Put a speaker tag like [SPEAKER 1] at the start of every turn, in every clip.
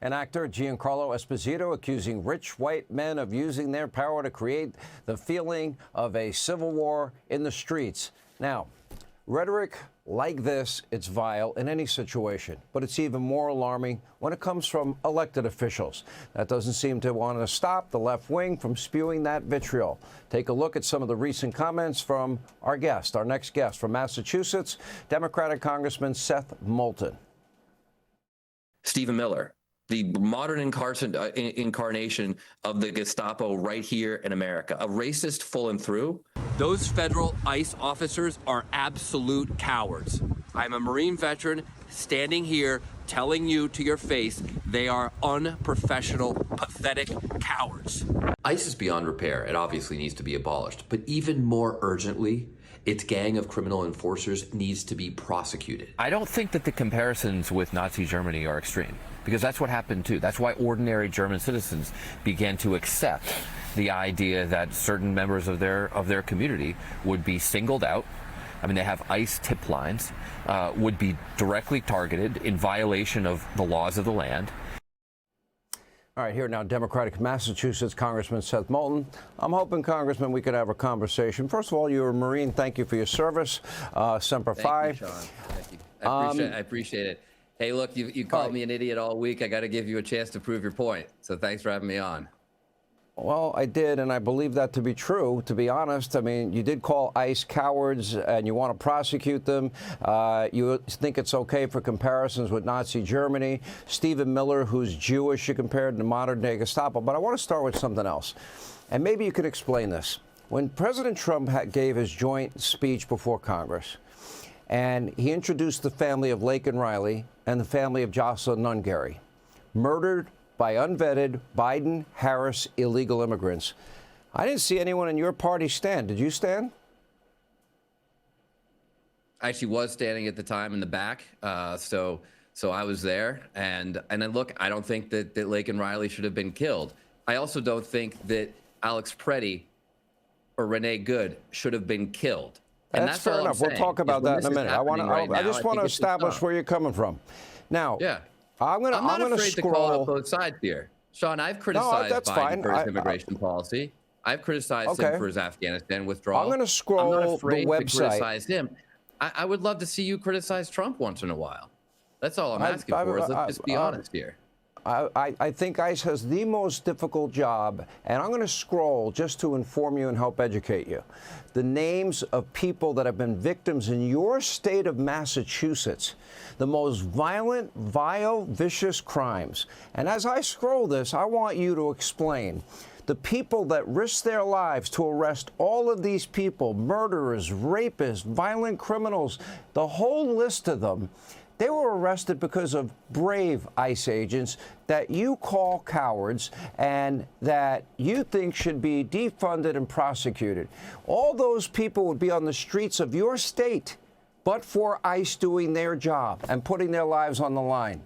[SPEAKER 1] And actor Giancarlo Esposito accusing rich white men of using their power to create the feeling of a civil war in the streets. Now, rhetoric like this, it's vile in any situation, but it's even more alarming when it comes from elected officials. That doesn't seem to want to stop the left wing from spewing that vitriol. Take a look at some of the recent comments from our next guest from Massachusetts, Democratic Congressman Seth Moulton.
[SPEAKER 2] Stephen Miller, the modern incarnation of the Gestapo right here in America, a racist full and through. Those federal ICE officers are absolute cowards. I'm a Marine veteran standing here telling you to your face they are unprofessional, pathetic cowards. ICE is beyond repair. It obviously needs to be abolished. But even more urgently, its gang of criminal enforcers needs to be prosecuted.
[SPEAKER 3] I don't think that the comparisons with Nazi Germany are extreme, because that's what happened too. That's why ordinary German citizens began to accept the idea that certain members of their community would be singled out. I mean, they have ICE tip lines, would be directly targeted in violation of the laws of the land.
[SPEAKER 1] All right, here now, Democratic Massachusetts Congressman Seth Moulton. I'm hoping, Congressman, we could have a conversation. First of all, you're a Marine. Thank you for your service. Semper Fi.
[SPEAKER 2] Thank you, Sean. Thank you. I appreciate it. Hey, look, you called me an idiot all week. I got to give you a chance to prove your point. So thanks for having me on.
[SPEAKER 1] Well, I did, and I believe that to be true, to be honest. I mean, you did call ICE cowards, and you want to prosecute them. You think it's okay for comparisons with Nazi Germany. Stephen Miller, who's Jewish, you compared to modern-day Gestapo. But I want to start with something else, and maybe you could explain this. When President Trump gave his joint speech before Congress, and he introduced the family of Laken Riley and the family of Jocelyn Nungaray, murdered by unvetted Biden-Harris illegal immigrants. I didn't see anyone in your party stand. Did you stand?
[SPEAKER 2] I actually was standing at the time in the back, so I was there. And then look, I don't think that Laken Riley should have been killed. I also don't think that Alex Preddy or Renee Good should have been killed. And
[SPEAKER 1] that's fair enough. We'll talk about that in a minute. I just want to establish where you're coming from. Now,
[SPEAKER 2] yeah.
[SPEAKER 1] I'm not
[SPEAKER 2] afraid to call out both sides here. Sean, I've criticized Biden for his immigration policy. I've criticized him for his Afghanistan withdrawal.
[SPEAKER 1] I'm going to scroll
[SPEAKER 2] I'm not afraid
[SPEAKER 1] the website.
[SPEAKER 2] To criticize him. I would love to see you criticize Trump once in a while. That's all I'm asking for. Let's just be honest here.
[SPEAKER 1] I think ICE has the most difficult job, and I'm going to scroll just to inform you and help educate you. The names of people that have been victims in your state of Massachusetts, the most violent, vile, vicious crimes. And as I scroll this, I want you to explain the people that risked their lives to arrest all of these people, murderers, rapists, violent criminals, the whole list of them. They were arrested because of brave ICE agents that you call cowards and that you think should be defunded and prosecuted. All those people would be on the streets of your state, but for ICE doing their job and putting their lives on the line.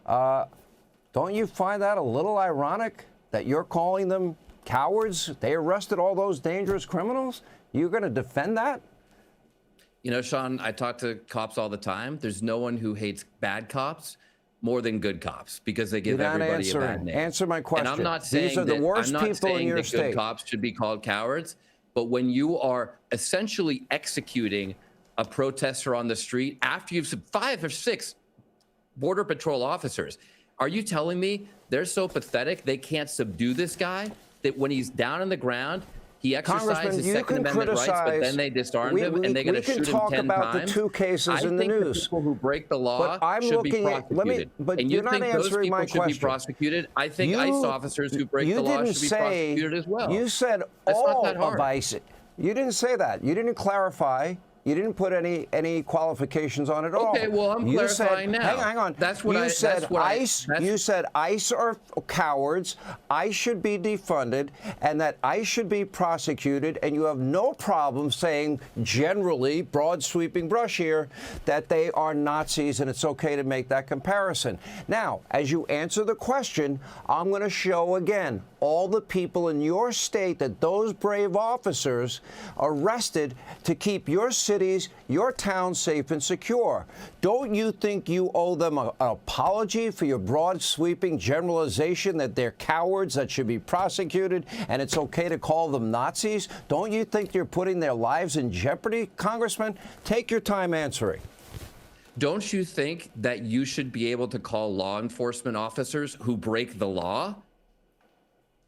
[SPEAKER 1] Don't you find that a little ironic that you're calling them cowards? They arrested all those dangerous criminals? You're going to defend that?
[SPEAKER 2] You know, Sean, I talk to cops all the time. There's no one who hates bad cops more than good cops because they give everybody a bad name.
[SPEAKER 1] Answer my question.
[SPEAKER 2] And I'm not saying
[SPEAKER 1] these are the worst people in your state.
[SPEAKER 2] Good cops should be called cowards, but when you are essentially executing a protester on the street after you've 5 or 6 Border Patrol officers, are you telling me they're so pathetic they can't subdue this guy, that when he's down on the ground, he exercised his Second Amendment rights, but then they disarmed him and they're going to shoot him 10 times?
[SPEAKER 1] We can talk about the 2 cases in the news.
[SPEAKER 2] I think the people who break the law should be prosecuted.
[SPEAKER 1] And you think those people should be
[SPEAKER 2] prosecuted? I think ICE officers who break the law should be prosecuted as well.
[SPEAKER 1] You said all of ICE. You didn't say that. You didn't clarify. You didn't put any qualifications on it at all.
[SPEAKER 2] Okay, well, I'm clarifying now.
[SPEAKER 1] Hang on.
[SPEAKER 2] That's what
[SPEAKER 1] you said. You said ICE are cowards. ICE should be defunded, and that ICE should be prosecuted. And you have no problem saying, generally, broad sweeping brush here, that they are Nazis, and it's okay to make that comparison. Now, as you answer the question, I'm going to show again all the people in your state that those brave officers arrested to keep your city cities, your town safe and secure. Don't you think you owe them an apology for your broad sweeping generalization that they're cowards that should be prosecuted and it's okay to call them Nazis? Don't you think you're putting their lives in jeopardy, Congressman? Take your time answering.
[SPEAKER 2] Don't you think that you should be able to call law enforcement officers who break the law?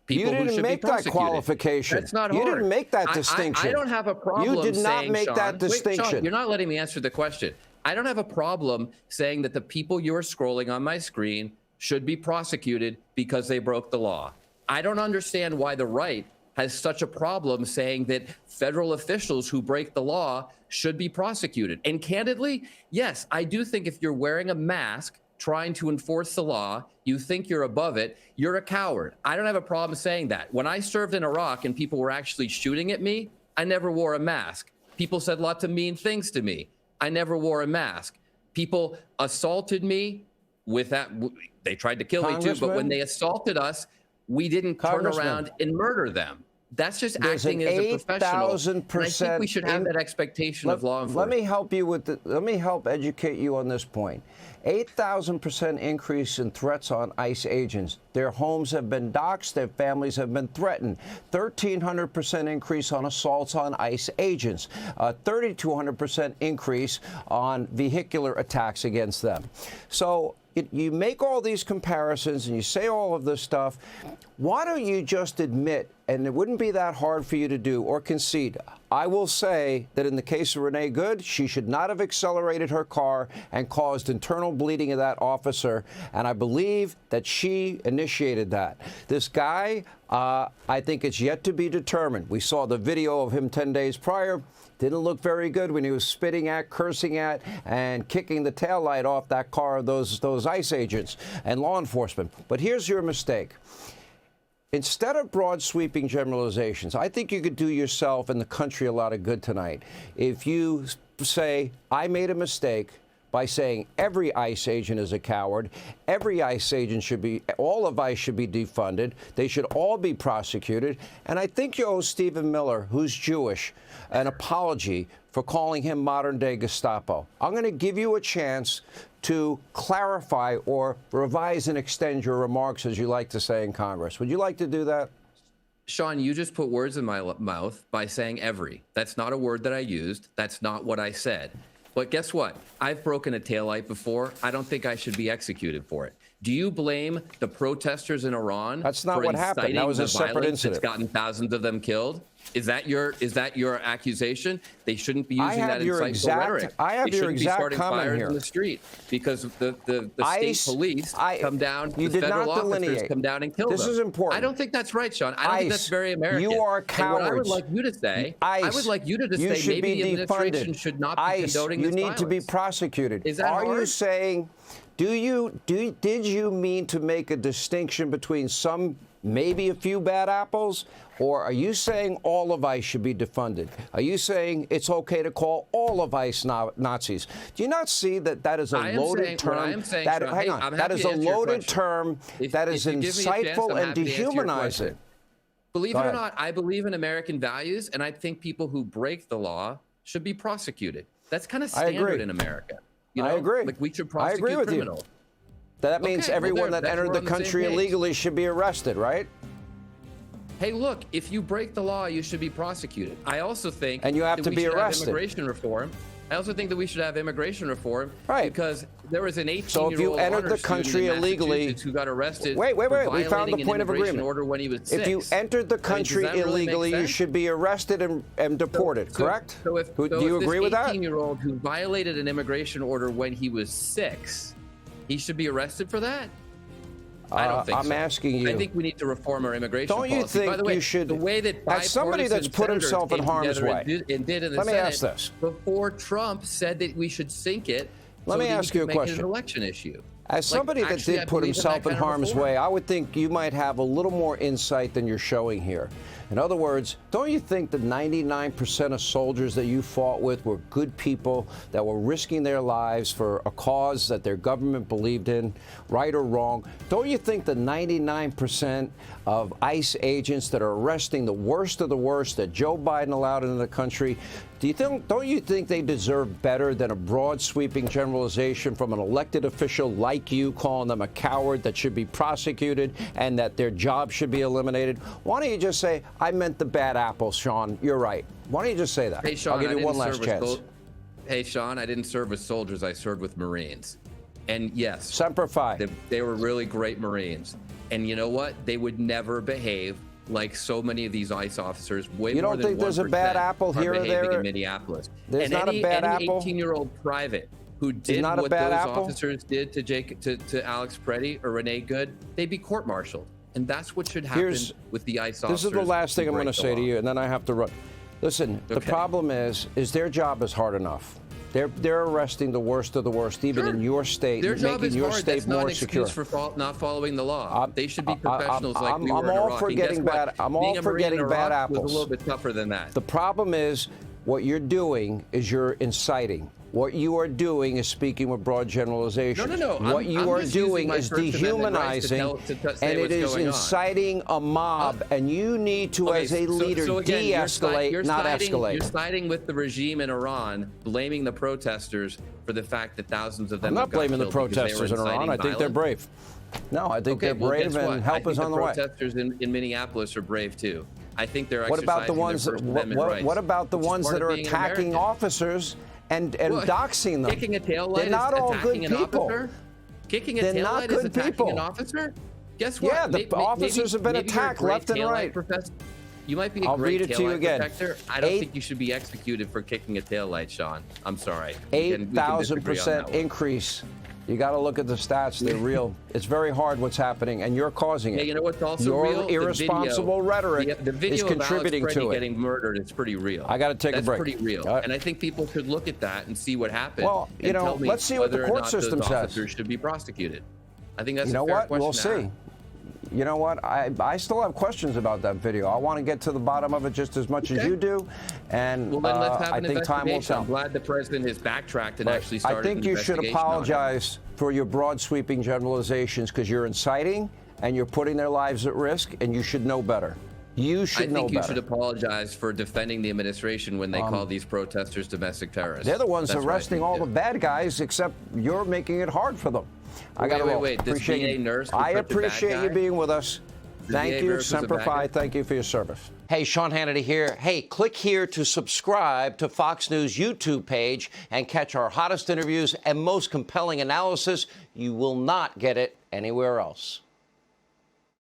[SPEAKER 2] People
[SPEAKER 1] you didn't make that qualification.
[SPEAKER 2] That's not
[SPEAKER 1] hard. You didn't make that
[SPEAKER 2] I
[SPEAKER 1] distinction.
[SPEAKER 2] don't have a problem.
[SPEAKER 1] You did not
[SPEAKER 2] saying,
[SPEAKER 1] make
[SPEAKER 2] Sean,
[SPEAKER 1] that distinction.
[SPEAKER 2] Wait, Sean, you're not letting me answer the question. I don't have a problem saying that the people you are scrolling on my screen should be prosecuted because they broke the law. I don't understand why the right has such a problem saying that federal officials who break the law should be prosecuted. And candidly, yes, I do think if you're wearing a mask trying to enforce the law, you think you're above it, you're a coward. I don't have a problem saying that. When I served in Iraq and people were actually shooting at me, I never wore a mask. People said lots of mean things to me. I never wore a mask. People assaulted me with that. They tried to kill me too, but when they assaulted us, we didn't turn around and murder them. That's just acting as a professional. And I think we should have that expectation of law enforcement.
[SPEAKER 1] Let me help you with let me help educate you on this point. 8,000% increase in threats on ICE agents. Their homes have been doxxed. Their families have been threatened. 1,300% increase on assaults on ICE agents. 3,200% increase on vehicular attacks against them. So you make all these comparisons and you say all of this stuff. Why don't you just admit, and it wouldn't be that hard for you to do, or concede? I will say that in the case of Renee Good, she should not have accelerated her car and caused internal bleeding of that officer, and I believe that she initiated that. This guy, I think it's yet to be determined. We saw the video of him 10 days prior. Didn't look very good when he was spitting at, cursing at, and kicking the taillight off that car of those ICE agents and law enforcement. But here's your mistake. Instead of broad sweeping generalizations, I think you could do yourself and the country a lot of good tonight if you say, I made a mistake by saying every ICE agent is a coward, every ICE agent should be, all of ICE should be defunded, they should all be prosecuted, and I think you owe Stephen Miller, who's Jewish, an apology for calling him modern-day Gestapo. I'm going to give you a chance to clarify or revise and extend your remarks, as you like to say in Congress. Would you like to do that?
[SPEAKER 2] Sean, you just put words in my mouth by saying every. That's not a word that I used. That's not what I said. But guess what? I've broken a taillight before. I don't think I should be executed for it. Do you blame the protesters in Iran?
[SPEAKER 1] That's not what happened. That was a separate incident.
[SPEAKER 2] That's gotten thousands of them killed. Is that your accusation? They shouldn't be using that insightful rhetoric.
[SPEAKER 1] I have your exact comment here.
[SPEAKER 2] In the street because the state police come down. The federal officers come down and kill them.
[SPEAKER 1] This is important.
[SPEAKER 2] I don't think that's right, Sean. I don't think that's very American.
[SPEAKER 1] You are cowards.
[SPEAKER 2] And what I would like you to say, I would like you to say maybe the administration should not be condoning this violence.
[SPEAKER 1] You need to be prosecuted.
[SPEAKER 2] Is that hard?
[SPEAKER 1] Are you saying? Did you mean to make a distinction between some, maybe a few bad apples, or are you saying all of ICE should be defunded? Are you saying it's okay to call all of ICE Nazis? Do you not see that that is a loaded term? That is a loaded term that is insightful and dehumanizing.
[SPEAKER 2] Believe it or not, I believe in American values, and I think people who break the law should be prosecuted. That's kind of standard in America. You know,
[SPEAKER 1] I agree.
[SPEAKER 2] Like we should prosecute criminals.
[SPEAKER 1] That means everyone that entered the country illegally should be arrested, right?
[SPEAKER 2] Hey, look, if you break the law, you should be prosecuted. I also think
[SPEAKER 1] and you have to be arrested.
[SPEAKER 2] Immigration reform. I also think that we should have immigration reform,
[SPEAKER 1] right?
[SPEAKER 2] Because there was an 18-year-old
[SPEAKER 1] so if you entered the country illegally,
[SPEAKER 2] who got arrested.
[SPEAKER 1] Wait. We found the point of agreement.
[SPEAKER 2] Order when he was 6.
[SPEAKER 1] If you entered the country illegally, you should be arrested and deported. Correct?
[SPEAKER 2] Do you
[SPEAKER 1] agree with that?
[SPEAKER 2] 18-year-old who violated an immigration order when he was 6, he should be arrested for that? I don't think so.
[SPEAKER 1] I'm asking you.
[SPEAKER 2] I think we need to reform our immigration policy.
[SPEAKER 1] Don't you think
[SPEAKER 2] By the way,
[SPEAKER 1] you should?
[SPEAKER 2] The way that
[SPEAKER 1] as somebody that's put himself in harm's way,
[SPEAKER 2] and did in the
[SPEAKER 1] let me
[SPEAKER 2] Senate
[SPEAKER 1] ask this.
[SPEAKER 2] before Trump said that we should sink it.
[SPEAKER 1] Let me ask you a question.
[SPEAKER 2] Make it an election issue.
[SPEAKER 1] As somebody that did put himself in harm's way, I would think you might have a little more insight than you're showing here. In other words, don't you think that 99% of soldiers that you fought with were good people that were risking their lives for a cause that their government believed in, right or wrong? Don't you think the 99% of ICE agents that are arresting the worst of the worst that Joe Biden allowed into the country, Don't you think they deserve better than a broad sweeping generalization from an elected official like you calling them a coward that should be prosecuted and that their job should be eliminated? Why don't you just say, I meant the bad apples, Sean. You're right. Why don't you just say that?
[SPEAKER 2] Hey, Sean,
[SPEAKER 1] I'll give you one last chance.
[SPEAKER 2] Hey, Sean, I didn't serve with soldiers. I served with Marines. And yes,
[SPEAKER 1] Semper Fi.
[SPEAKER 2] They were really great Marines. And you know what? They would never behave like so many of these ICE officers.
[SPEAKER 1] You don't think there's a bad apple here or there
[SPEAKER 2] in Minneapolis?
[SPEAKER 1] There's not a bad apple.
[SPEAKER 2] Any 18-year-old private who did what those officers did to Alex Preddy or Renee Good, they'd be court-martialed. And that's what should happen with the ICE officers.
[SPEAKER 1] This is the last thing I'm going to say to you, and then I have to run. Listen, the problem is their job is hard enough. They're arresting the worst of the worst, even in your state, making your state more secure.
[SPEAKER 2] That's not an excuse for not following the law. They should be professionals like we were in Iraq.
[SPEAKER 1] I'm all for getting bad apples.
[SPEAKER 2] Was a little bit tougher than that.
[SPEAKER 1] The problem is what you're doing is you're inciting. What you are doing is speaking with broad generalization.
[SPEAKER 2] No.
[SPEAKER 1] What you are doing is dehumanizing, and it is inciting a mob, and you need to, as a leader, de-escalate, not escalate.
[SPEAKER 2] You're siding with the regime in Iran, blaming the protesters for the fact that thousands of them
[SPEAKER 1] I'm not blaming the protesters in Iran. I think they're brave. No, I think they're brave, and help is on the way.
[SPEAKER 2] The protesters in Minneapolis are brave, too. I think they're
[SPEAKER 1] What about the ones? What about the ones that are attacking officers and doxing them?
[SPEAKER 2] Kicking a taillight
[SPEAKER 1] They're not all good
[SPEAKER 2] people. Kicking a taillight is attacking an officer? Guess what?
[SPEAKER 1] Yeah, the officers have been attacked left and right.
[SPEAKER 2] You might be a great taillight protector. I don't think you should be executed for kicking a taillight, Sean. I'm sorry.
[SPEAKER 1] 8,000% increase. You got to look at the stats. They're real. It's very hard what's happening, and you're causing it.
[SPEAKER 2] Yeah, you know what's also real?
[SPEAKER 1] Your irresponsible rhetoric is contributing
[SPEAKER 2] of Alex
[SPEAKER 1] to it.
[SPEAKER 2] Getting murdered, it's pretty real.
[SPEAKER 1] I got to take a break.
[SPEAKER 2] That's pretty real. And I think people should look at that and see what happened.
[SPEAKER 1] Well, you know, let's see what the court system says.
[SPEAKER 2] Officers should be prosecuted. I think that's
[SPEAKER 1] a fair question. We'll see. You know what? I still have questions about that video. I want to get to the bottom of it just as much as you do. And
[SPEAKER 2] well, then let's have an
[SPEAKER 1] I think time will tell.
[SPEAKER 2] I'm glad the president has backtracked and actually started
[SPEAKER 1] I think you should apologize for your broad sweeping generalizations because you're inciting and you're putting their lives at risk, and you should know better. You should know better. I think
[SPEAKER 2] you should apologize for defending the administration when they call these protesters domestic terrorists.
[SPEAKER 1] They're the ones arresting all the bad guys, except you're making it hard for them.
[SPEAKER 2] Wait. This VA nurse
[SPEAKER 1] I appreciate you being with us. Thank you, Semper Fi. Thank you for your service. Hey, Sean Hannity here. Hey, click here to subscribe to Fox News YouTube page and catch our hottest interviews and most compelling analysis. You will not get it anywhere else.